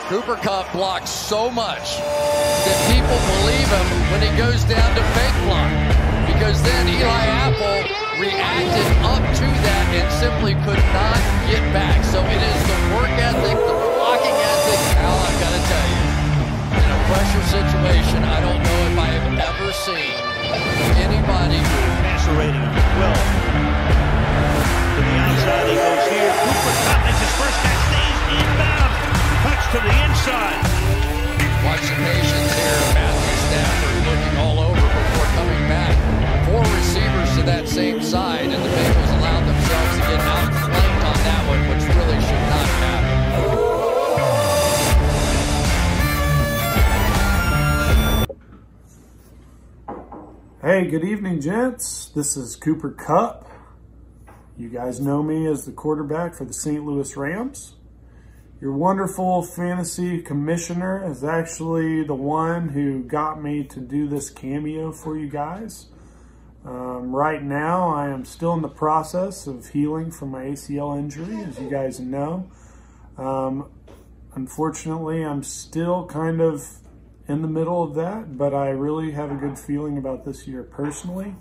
Cooper Kupp blocks so much that people believe him when he goes down to fake block, because then Eli Apple reacted up to that and simply could not get back. So it is the work ethic, the blocking ethic. Al, I've got to tell you, in a pressure situation, I don't know if I have ever seen anybody passer rating of 12. To the outside he goes here. Cooper Kupp makes his first catch, stays inbound. Touch to the inside. Watch the patience here. Matthew Stafford looking all over before coming back. 4 receivers to that same side, and the Bengals allowed themselves to get outflanked on that one, which really should not happen. Hey, good evening, gents. This is Cooper Kupp. You guys know me as the quarterback for the St. Louis Rams. Your wonderful fantasy commissioner is actually the one who got me to do this cameo for you guys. Right now, I am still in the process of healing from my ACL injury, as you guys know. Unfortunately, I'm still kind of in the middle of that, but I really have a good feeling about this year personally.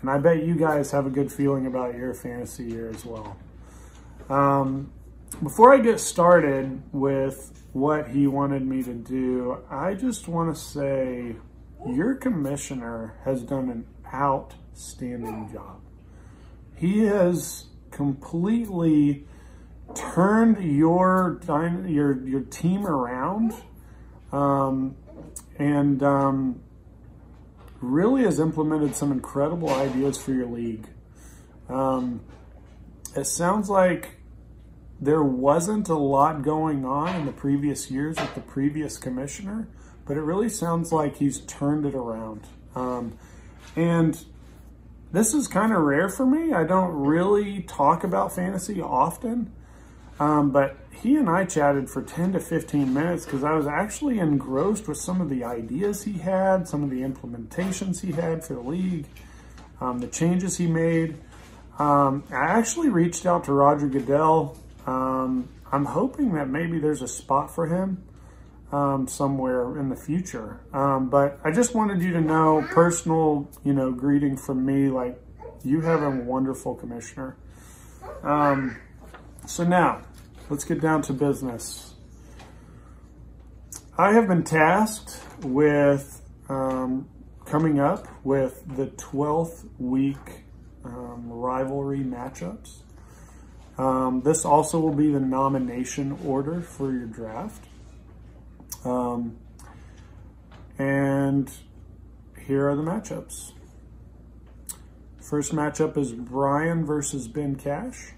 And I bet you guys have a good feeling about your fantasy year as well. Before I get started with what he wanted me to do, I just want to say your commissioner has done an outstanding job. He has completely turned your team around and really has implemented some incredible ideas for your league. It sounds like there wasn't a lot going on in the previous years with the previous commissioner, but it really sounds like he's turned it around. And this is kind of rare for me. I don't really talk about fantasy often, but he and I chatted for 10 to 15 minutes because I was actually engrossed with some of the ideas he had, some of the implementations he had for the league, the changes he made. I actually reached out to Roger Goodell. I'm hoping that maybe there's a spot for him somewhere in the future. But I just wanted you to know, personal, greeting from me, like, you have a wonderful commissioner. So now, let's get down to business. I have been tasked with coming up with the 12th week rivalry matchups. This also will be the nomination order for your draft. And here are the matchups. First matchup is Brian versus Ben Cash.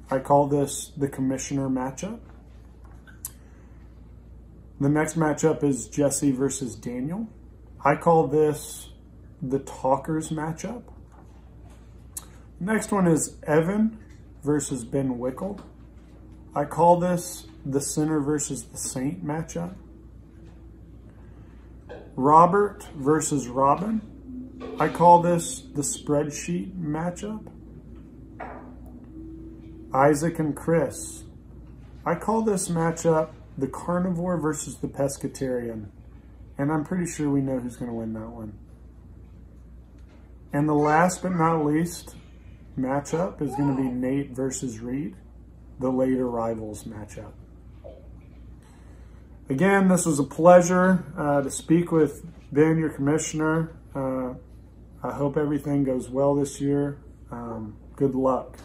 I call this the commissioner matchup. The next matchup is Jesse versus Daniel. I call this the talkers matchup. Next one is Evan versus Ben Wickle. I call this the sinner versus the saint matchup. Robert versus Robin. I call this the spreadsheet matchup. Isaac and Chris. I call this matchup the carnivore versus the pescatarian. And I'm pretty sure we know who's going to win that one. And the last but not least matchup is going to be Nate versus Reed, the later rivals matchup. Again, this was a pleasure to speak with Ben, your commissioner. I hope everything goes well this year. Good luck.